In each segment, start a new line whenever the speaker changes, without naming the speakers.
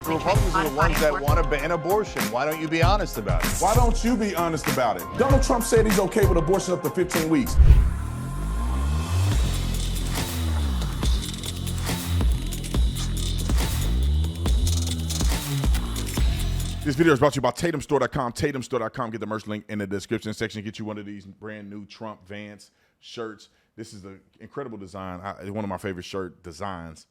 The Republicans are the ones that want to ban abortion. Why don't you be honest about it?
Why don't you be honest about it? Donald Trump said he's okay with abortion up to 15 weeks.
This video is brought to you by Tatumstore.com. Tatumstore.com. Get the merch link in the description section. Get you one of these brand new Trump Vance shirts. This is an incredible design. One of my favorite shirt designs.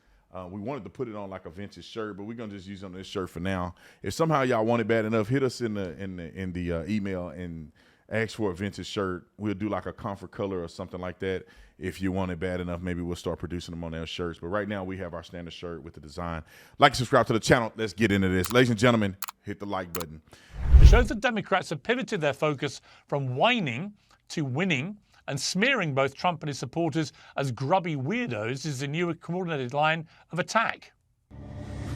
We wanted to put it on like a vintage shirt, but we're gonna just use it on this shirt for now. If somehow y'all want it bad enough, hit us in the email and ask for a vintage shirt. We'll do like a comfort color or something like that. If you want it bad enough, maybe we'll start producing them on our shirts. But right now we have our standard shirt with the design. Like and subscribe to the channel. Let's get into this. Ladies and gentlemen, hit the like button.
It shows that Democrats have pivoted their focus from whining to winning, and smearing both Trump and his supporters as grubby weirdos is the new coordinated line of attack.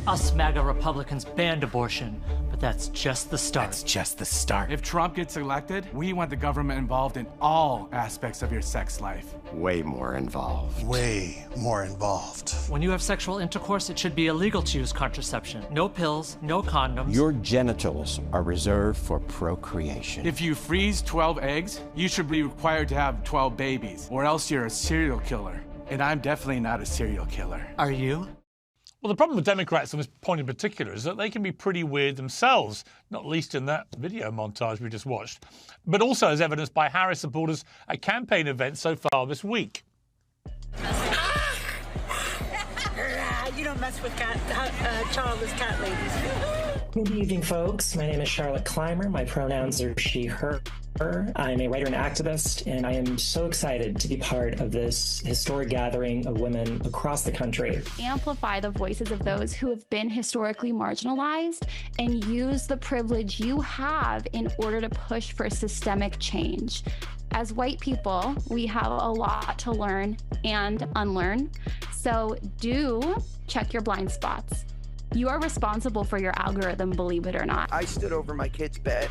Us MAGA Republicans banned abortion, but that's just the start.
That's just the start.
If Trump gets elected, we want the government involved in all aspects of your sex life.
Way more involved.
Way more involved.
When you have sexual intercourse, it should be illegal to use contraception. No pills, no condoms.
Your genitals are reserved for procreation.
If you freeze 12 eggs, you should be required to have 12 babies, or else you're a serial killer. And I'm definitely not a serial killer.
Are you?
Well, the problem with Democrats on this point in particular is that they can be pretty weird themselves, not least in that video montage we just watched, but also as evidenced by Harris supporters at campaign events so far this week.
You don't mess with childless cat ladies.
Good evening, folks. My name is Charlotte Clymer. My pronouns are she, her. I'm a writer and activist, and I am so excited to be part of this historic gathering of women across the country.
Amplify the voices of those who have been historically marginalized and use the privilege you have in order to push for systemic change. As white people, we have a lot to learn and unlearn, so do check your blind spots. You are responsible for your algorithm, believe it or not.
I stood over my kid's bed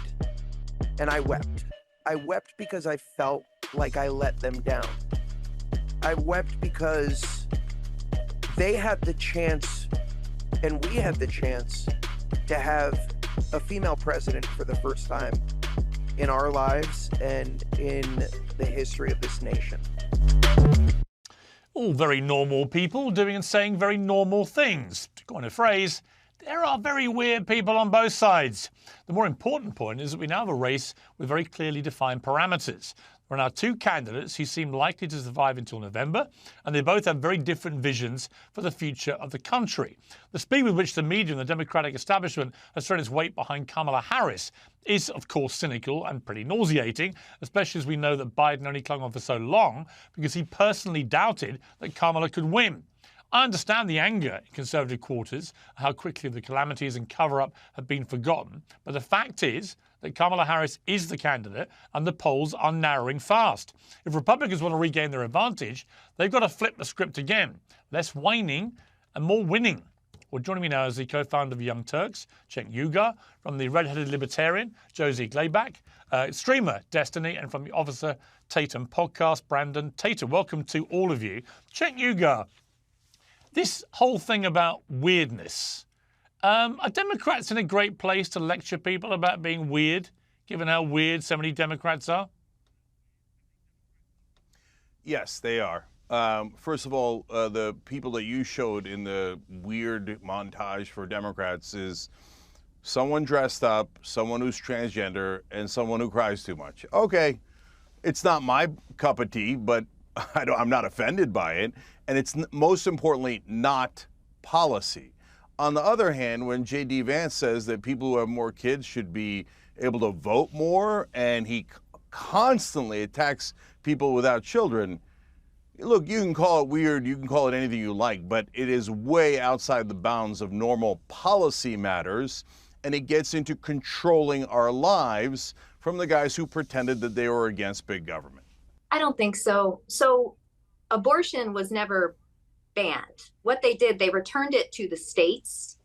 and I wept. I wept because I felt like I let them down. I wept because they had the chance, and we had the chance, to have a female president for the first time in our lives and in the history of this nation.
All very normal people doing and saying very normal things. To coin a phrase, there are very weird people on both sides. The more important point is that we now have a race with very clearly defined parameters. There are now two candidates who seem likely to survive until November, and they both have very different visions for the future of the country. The speed with which the media and the Democratic establishment has thrown its weight behind Kamala Harris is, of course, cynical and pretty nauseating, especially as we know that Biden only clung on for so long because he personally doubted that Kamala could win. I understand the anger in conservative quarters, how quickly the calamities and cover-up have been forgotten, but the fact is that Kamala Harris is the candidate and the polls are narrowing fast. If Republicans want to regain their advantage, they've got to flip the script again. Less whining and more winning. Well, joining me now is the co-founder of Young Turks, Cenk Uygur, from the Red-Headed Libertarian, Josie Glayback, streamer Destiny, and from the Officer Tatum podcast, Brandon Tatum. Welcome to all of you. Cenk Uygur, this whole thing about weirdness, are Democrats in a great place to lecture people about being weird, given how weird so many Democrats are?
Yes, they are. First of all, the people that you showed in the weird montage for Democrats is someone dressed up, someone who's transgender, and someone who cries too much. Okay, it's not my cup of tea, but I'm not offended by it. And it's most importantly not policy. On the other hand, when J.D. Vance says that people who have more kids should be able to vote more, and he constantly attacks people without children, look, you can call it weird, you can call it anything you like, but it is way outside the bounds of normal policy matters, and it gets into controlling our lives from the guys who pretended that they were against big government.
I don't think so. So abortion was never banned. What they did, they returned it to the states,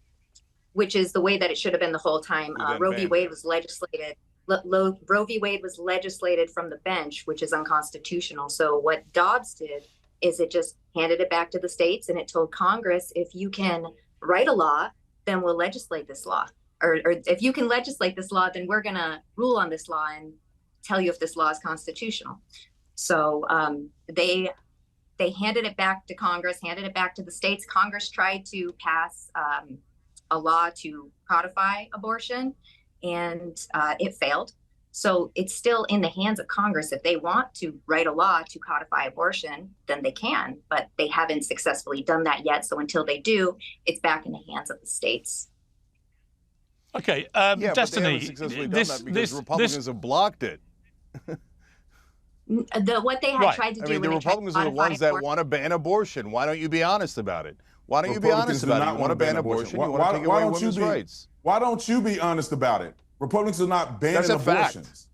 which is the way that it should have been the whole time. Roe v. Wade was legislated. Roe v. Wade was legislated from the bench, which is unconstitutional. So what Dobbs did is it just handed it back to the states, and it told Congress, if you can write a law then we'll legislate this law. Or if you can legislate this law, then we're going to rule on this law and tell you if this law is constitutional. So they handed it back to Congress, handed it back to the states. Congress tried to pass a law to codify abortion, and it failed. So it's still in the hands of Congress. If they want to write a law to codify abortion, then they can, but they haven't successfully done that yet. So until they do, it's back in the hands of the states.
Okay,
yeah,
Destiny.
But they haven't successfully done that because Republicans have blocked it.
What they had tried to do.
I mean, the Republicans are the ones that want to ban abortion. Why don't you be honest about it? Why don't you be honest about it? You want to ban abortion. You want to take away women's rights.
Why don't you be honest about it? Republicans are not banning abortions.
Fact.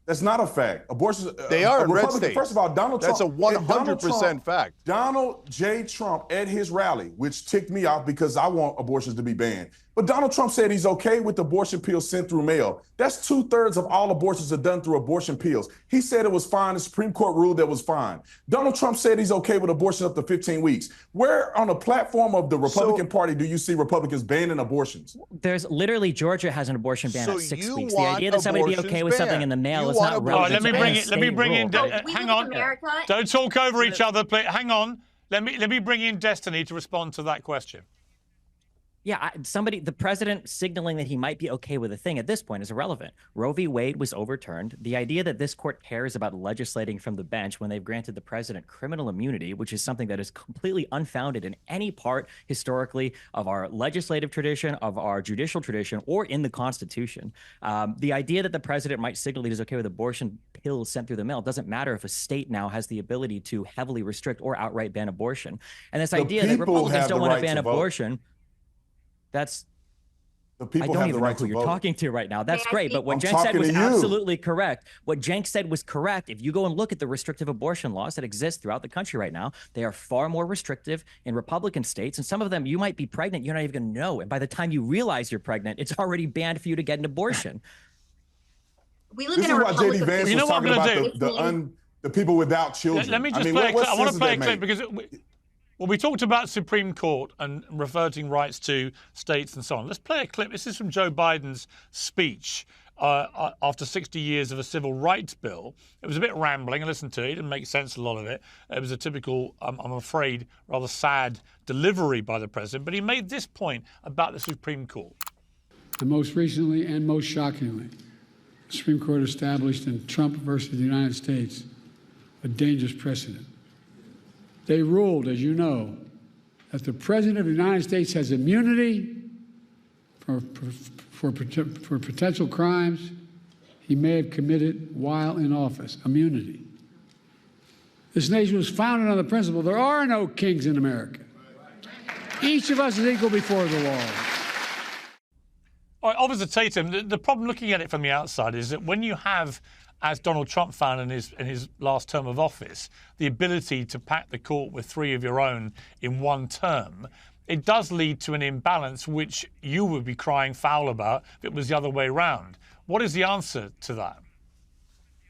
That's not a fact. Abortions.
They are in red states.
First of all, Donald Trump.
That's a 100% fact.
Donald J. Trump at his rally, which ticked me off because I want abortions to be banned. But Donald Trump said he's okay with abortion pills sent through mail. That's 2/3 of all abortions are done through abortion pills. He said it was fine. The Supreme Court ruled that was fine. Donald Trump said he's okay with abortion up to 15 weeks. Where on the platform of the Republican Party do you see Republicans banning abortions?
There's literally Georgia has an abortion ban at 6 weeks. The idea that somebody be okay with something in the mail is not relevant.
Let me bring in. Hang on. Don't talk over each other, please. Hang on. Let me bring in Destiny to respond to that question.
Yeah, the president signaling that he might be okay with a thing at this point is irrelevant. Roe v. Wade was overturned. The idea that this court cares about legislating from the bench when they've granted the president criminal immunity, which is something that is completely unfounded in any part historically of our legislative tradition, of our judicial tradition, or in the Constitution. The idea that the president might signal that he's okay with abortion pills sent through the mail doesn't matter if a state now has the ability to heavily restrict or outright ban abortion. And this idea that Republicans don't want to ban abortion, that's
the people
I don't
have
even
the right
know who
to
you're
vote.
talking to right now. That's great. But what
I'm
Cenk said
talking
was
to you.
absolutely correct. What Cenk said was correct. If you go and look at the restrictive abortion laws that exist throughout the country right now, they are far more restrictive in Republican states. And some of them, you might be pregnant, you're not even going to know. And by the time you realize you're pregnant, it's already banned for you to get an abortion.
We live in a Republican.
This is why J.D. Vance was talking about the people without children.
Let me just play a clip. I want to play a clip because well, we talked about Supreme Court and reverting rights to states and so on. Let's play a clip. This is from Joe Biden's speech after 60 years of a civil rights bill. It was a bit rambling. I listened to it. It didn't make sense, a lot of it. It was a typical, I'm afraid, rather sad delivery by the president. But he made this point about the Supreme Court.
And most recently and most shockingly, the Supreme Court established in Trump versus the United States a dangerous precedent. They ruled, as you know, that the President of the United States has immunity for potential crimes he may have committed while in office. Immunity. This nation was founded on the principle there are no kings in America. Each of us is equal before the law.
All right, Officer Tatum, the problem looking at it from the outside is that when you have, as Donald Trump found in his last term of office, the ability to pack the court with 3 of your own in one term, it does lead to an imbalance which you would be crying foul about if it was the other way around. What is the answer to that?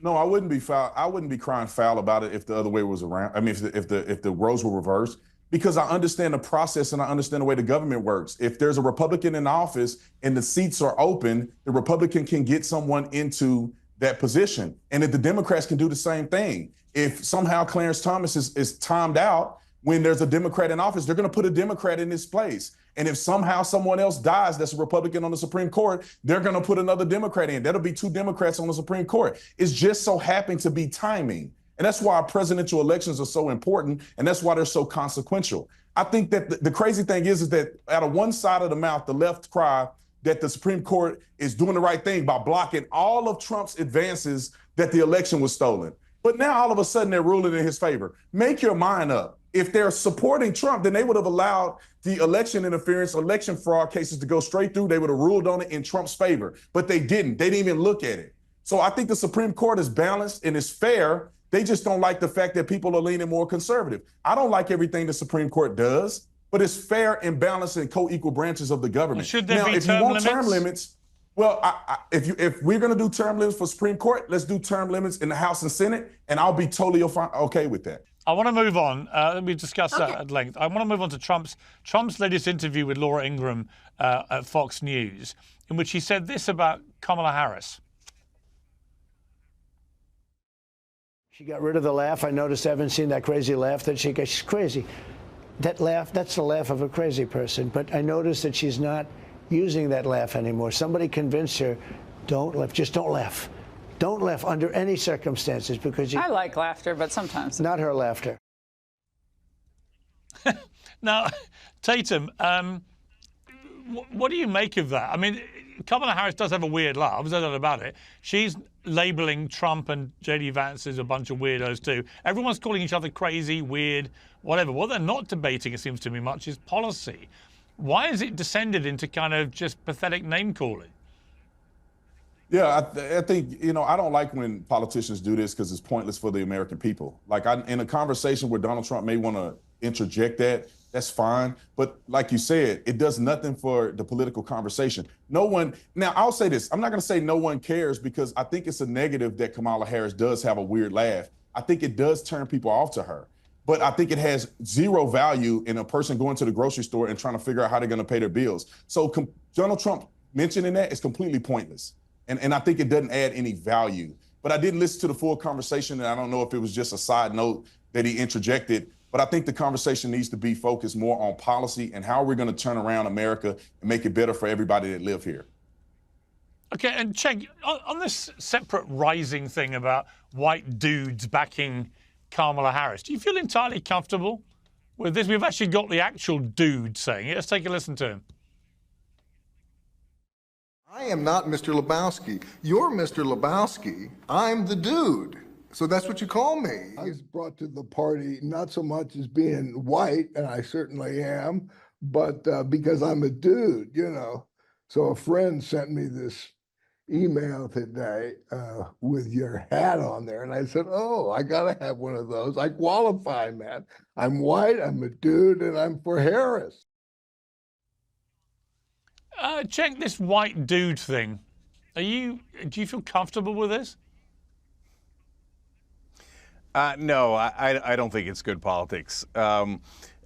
No, I wouldn't be foul. I wouldn't be crying foul about it if the other way was around. I mean, if the roles were reversed, because I understand the process and I understand the way the government works. If there's a Republican in office and the seats are open, the Republican can get someone into that position. And if the Democrats can do the same thing, if somehow Clarence Thomas is timed out when there's a Democrat in office, they're going to put a Democrat in his place. And if somehow someone else dies that's a Republican on the Supreme Court, they're going to put another Democrat in. That'll be 2 Democrats on the Supreme Court. It's just so happened to be timing. And that's why our presidential elections are so important. And that's why they're so consequential. I think that the crazy thing is that out of one side of the mouth, the left cry that the Supreme Court is doing the right thing by blocking all of Trump's advances that the election was stolen. But now all of a sudden they're ruling in his favor. Make your mind up. If they're supporting Trump, then they would have allowed the election interference, election fraud cases to go straight through. They would have ruled on it in Trump's favor, but they didn't. They didn't even look at it. So I think the Supreme Court is balanced and is fair. They just don't like the fact that people are leaning more conservative. I don't like everything the Supreme Court does, but it's fair and balanced and co-equal branches of the government.
Well, should there be term limits?
Term limits, well, if we're going to do term limits for Supreme Court, let's do term limits in the House and Senate, and I'll be totally okay with that.
I want to move on. We've discussed that at length. I want to move on to Trump's latest interview with Laura Ingraham at Fox News, in which he said this about Kamala Harris.
She got rid of the laugh. I noticed I haven't seen that crazy laugh that she got. She's crazy. That laugh, that's the laugh of a crazy person. But I noticed that she's not using that laugh anymore. Somebody convinced her, don't laugh, just don't laugh. Don't laugh under any circumstances because you...
I like laughter, but sometimes.
Not her laughter.
Now, Tatum, what do you make of that? I mean, Kamala Harris does have a weird laugh, there's no doubt about it. She's labeling Trump and J.D. Vance as a bunch of weirdos too. Everyone's calling each other crazy, weird, whatever. What they're not debating, it seems to me much, is policy. Why has it descended into kind of just pathetic name-calling?
Yeah, I think, I don't like when politicians do this because it's pointless for the American people. Like, in a conversation where Donald Trump may want to interject that's fine. But like you said, it does nothing for the political conversation. Now, I'll say this. I'm not going to say no one cares because I think it's a negative that Kamala Harris does have a weird laugh. I think it does turn people off to her. But I think it has zero value in a person going to the grocery store and trying to figure out how they're going to pay their bills. So Donald Trump mentioning that is completely pointless. And I think it doesn't add any value. But I didn't listen to the full conversation, and I don't know if it was just a side note that he interjected. But I think the conversation needs to be focused more on policy and how we're going to turn around America and make it better for everybody that live here.
Okay, and Cenk, on this separate rising thing about white dudes backing Kamala Harris, do you feel entirely comfortable with this? We've actually got the actual dude saying it. Let's take a listen to him.
I am not Mr. Lebowski. You're Mr. Lebowski. I'm the dude. So that's what you call me.
I was brought to the party not so much as being white, and I certainly am, but because I'm a dude, So a friend sent me this email today with your hat on there, and I said, oh, I got to have one of those. I qualify, man. I'm white, I'm a dude, and I'm for Harris.
Cenk, this white dude thing, do you feel comfortable with this?
No, I don't think it's good politics. And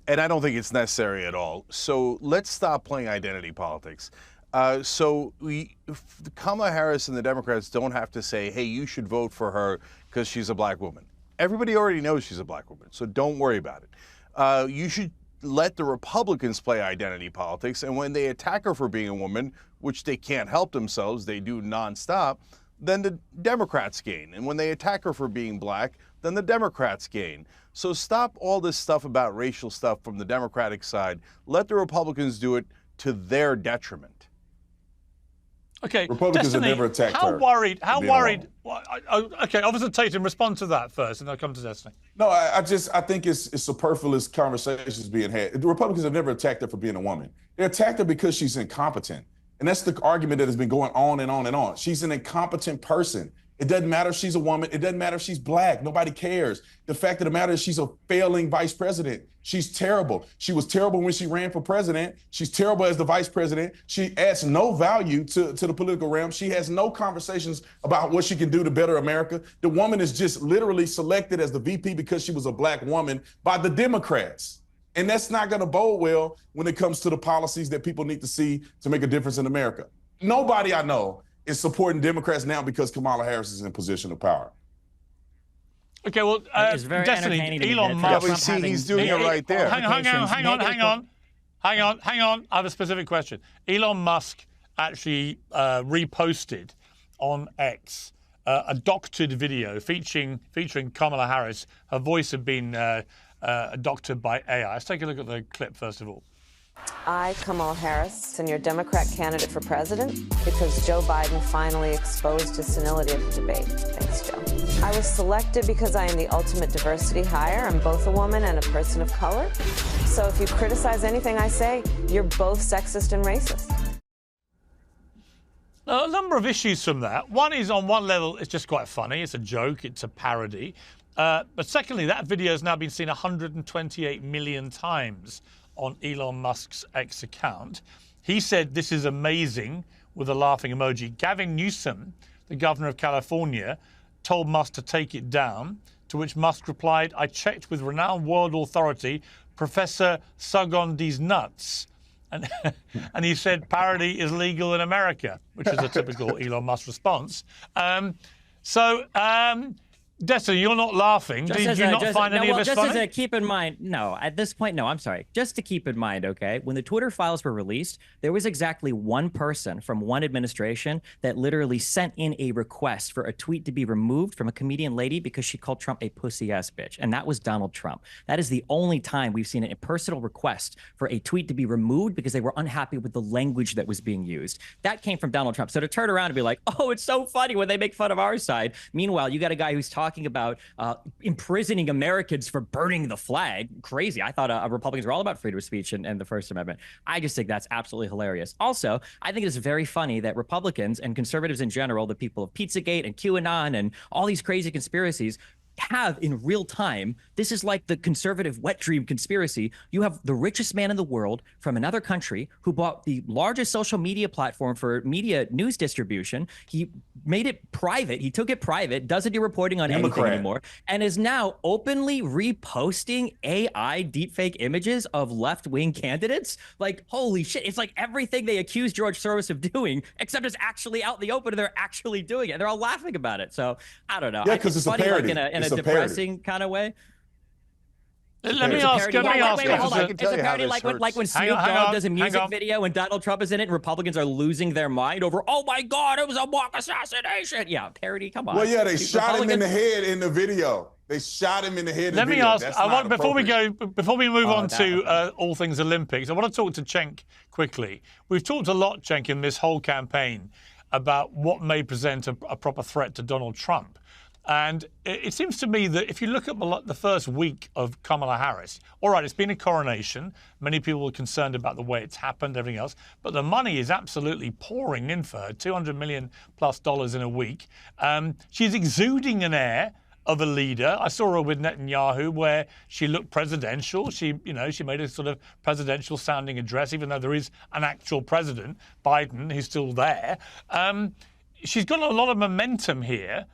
I don't think it's necessary at all. So let's stop playing identity politics. Kamala Harris and the Democrats don't have to say, hey, you should vote for her because she's a black woman. Everybody already knows she's a black woman, so don't worry about it. You should let the Republicans play identity politics, and when they attack her for being a woman, which they can't help themselves, they do nonstop, then the Democrats gain. And when they attack her for being black, then the Democrats gain. So stop all this stuff about racial stuff from the Democratic side. Let the Republicans do it to their detriment.
Okay,
Republicans
Destiny,
have never attacked her.
How worried? Okay, Officer Tatum, respond to that first, and I'll come to Destiny.
No, I think it's superfluous conversations being had. The Republicans have never attacked her for being a woman. They attacked her because she's incompetent. And that's the argument that has been going on and on and on. She's an incompetent person. It doesn't matter if she's a woman. It doesn't matter if she's black. Nobody cares. The fact of the matter is she's a failing vice president. She's terrible. She was terrible when she ran for president. She's terrible as the vice president. She adds no value to the political realm. She has no conversations about what she can do to better America. The woman is just literally selected as the VP because she was a black woman by the Democrats. And that's not going to bode well when it comes to the policies that people need to see to make a difference in America. Nobody I know is supporting Democrats now because Kamala Harris is in position of power.
Okay, well, Destiny, Elon Musk.
Yeah, but see, he's doing it right there.
Hang on. I have a specific question. Elon Musk actually reposted on X a doctored video featuring Kamala Harris. Her voice had been doctored by AI. Let's take a look at the clip first of all.
I, Kamala Harris, am your Democrat candidate for president because Joe Biden finally exposed his senility at the debate. Thanks, Joe. I was selected because I am the ultimate diversity hire. I'm both a woman and a person of color. So if you criticize anything I say, you're both sexist and racist.
A number of issues from that. One is, on one level, it's just quite funny. It's a joke. It's a parody. But secondly, that video has now been seen 128 million times on Elon Musk's X account. He said this is amazing with a laughing emoji. Gavin Newsom, the governor of California, told Musk to take it down. To which Musk replied, I checked with renowned world authority, Professor Sugondi's nuts. And, and he said parody is legal in America, which is a typical Elon Musk response. Destiny, you're not laughing. Did you not find any of this funny?
Keep in mind, no, at this point, no, I'm sorry. Just to keep in mind, okay, when the Twitter files were released, there was exactly one person from one administration that literally sent in a request for a tweet to be removed from a comedian lady because she called Trump a pussy-ass bitch, and that was Donald Trump. That is the only time we've seen a personal request for a tweet to be removed because they were unhappy with the language that was being used. That came from Donald Trump. So to turn around and be like, oh, it's so funny when they make fun of our side. Meanwhile, you got a guy who's talking about imprisoning Americans for burning the flag. Crazy. I thought Republicans were all about freedom of speech and the First Amendment. I just think that's absolutely hilarious. Also, I think it's very funny that Republicans and conservatives in general, the people of Pizzagate and QAnon and all these crazy conspiracies, have in real time, this is like the conservative wet dream conspiracy. You have the richest man in the world from another country who bought the largest social media platform for media news distribution. He made it private. He took it private, doesn't do reporting on anything anymore, and is now openly reposting AI deepfake images of left-wing candidates. Like, holy shit. It's like everything they accused George Soros of doing, except it's actually out in the open and they're actually doing it. They're all laughing about it. So I don't know.
Yeah, because it's
funny,
a parody.
Like in a depressing kind of way.
Let me ask.
Hold on. It's a parody like when Snoop Dogg does a music video and Donald Trump is in it and Republicans are losing their mind over, oh my God, it was a mock assassination. Yeah, parody, come on.
Well, yeah, they shot him in the head in the video. They shot him in the head in the video.
Let me ask, before we move on to all things Olympics, I want to talk to Cenk quickly. We've talked a lot, Cenk, in this whole campaign about what may present a proper threat to Donald Trump. And it seems to me that if you look at the first week of Kamala Harris, all right, it's been a coronation. Many people are concerned about the way it's happened, everything else. But the money is absolutely pouring in for her, $200 million plus in a week. She's exuding an air of a leader. I saw her with Netanyahu where she looked presidential. She made a sort of presidential sounding address, even though there is an actual president, Biden, who's still there. She's got a lot of momentum here.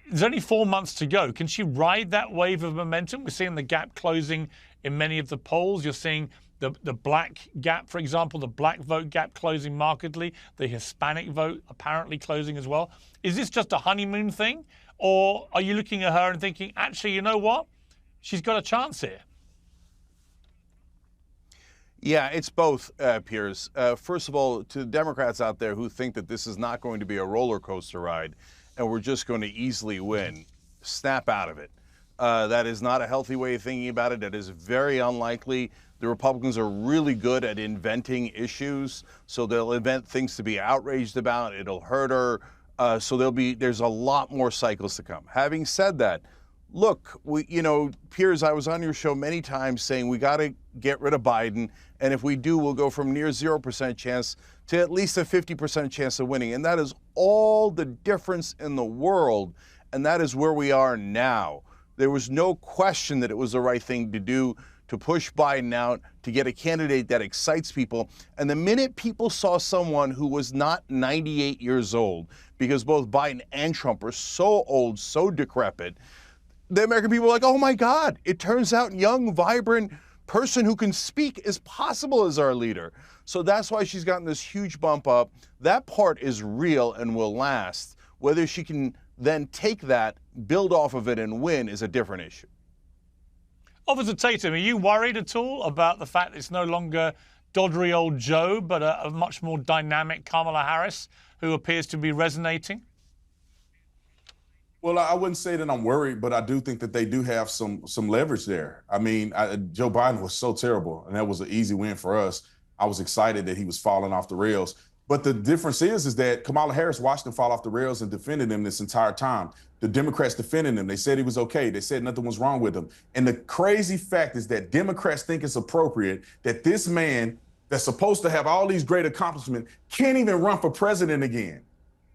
There's only 4 months to go. Can she ride that wave of momentum? We're seeing the gap closing in many of the polls. You're seeing the black gap, for example, the black vote gap closing markedly, the Hispanic vote apparently closing as well. Is this just a honeymoon thing? Or are you looking at her and thinking, actually, you know what? She's got a chance here.
Yeah, it's both, Piers. First of all, to the Democrats out there who think that this is not going to be a roller coaster ride, and we're just going to easily win, snap out of it. That is not a healthy way of thinking about it. That is very unlikely. The Republicans are really good at inventing issues, so they'll invent things to be outraged about. It'll hurt her. So there's a lot more cycles to come. Having said that, look, Piers, I was on your show many times saying we got to get rid of Biden, and if we do, we'll go from near 0% chance to at least a 50% chance of winning. And that is all the difference in the world, and that is where we are now. There was no question that it was the right thing to do to push Biden out, to get a candidate that excites people. And the minute people saw someone who was not 98 years old, because both Biden and Trump are so old, so decrepit, the American people were like, oh my God, it turns out young, vibrant person who can speak is possible as our leader. So that's why she's gotten this huge bump up. That part is real and will last. Whether she can then take that, build off of it, and win is a different issue.
Officer Tatum, are you worried at all about the fact it's no longer doddery old Joe, but a much more dynamic Kamala Harris who appears to be resonating?
Well, I wouldn't say that I'm worried, but I do think that they do have some leverage there. I mean, Joe Biden was so terrible, and that was an easy win for us. I was excited that he was falling off the rails. But the difference is that Kamala Harris watched him fall off the rails and defended him this entire time. The Democrats defended him. They said he was okay. They said nothing was wrong with him. And the crazy fact is that Democrats think it's appropriate that this man that's supposed to have all these great accomplishments can't even run for president again.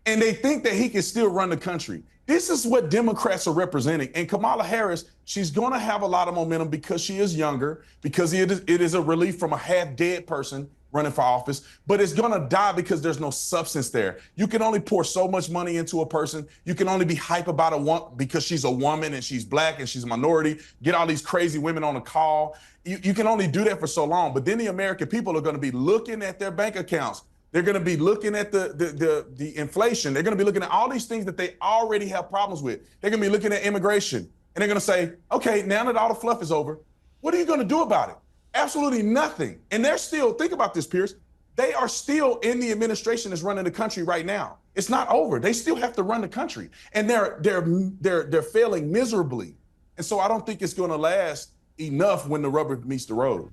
And they think that he can still run the country. This is what Democrats are representing. And Kamala Harris, she's going to have a lot of momentum because she is younger, because it is a relief from a half-dead person running for office, but it's gonna die because there's no substance there. You can only pour so much money into a person. You can only be hype about a woman because she's a woman and she's black and she's a minority, get all these crazy women on a call. You can only do that for so long, but then the American people are gonna be looking at their bank accounts. They're gonna be looking at the inflation. They're gonna be looking at all these things that they already have problems with. They're gonna be looking at immigration, and they're gonna say, okay, now that all the fluff is over, what are you gonna do about it? Absolutely nothing. And they're still, think about this, Pierce, they are still in the administration that's running the country right now. It's not over. They still have to run the country. And they're failing miserably. And so I don't think it's gonna last enough when the rubber meets the road.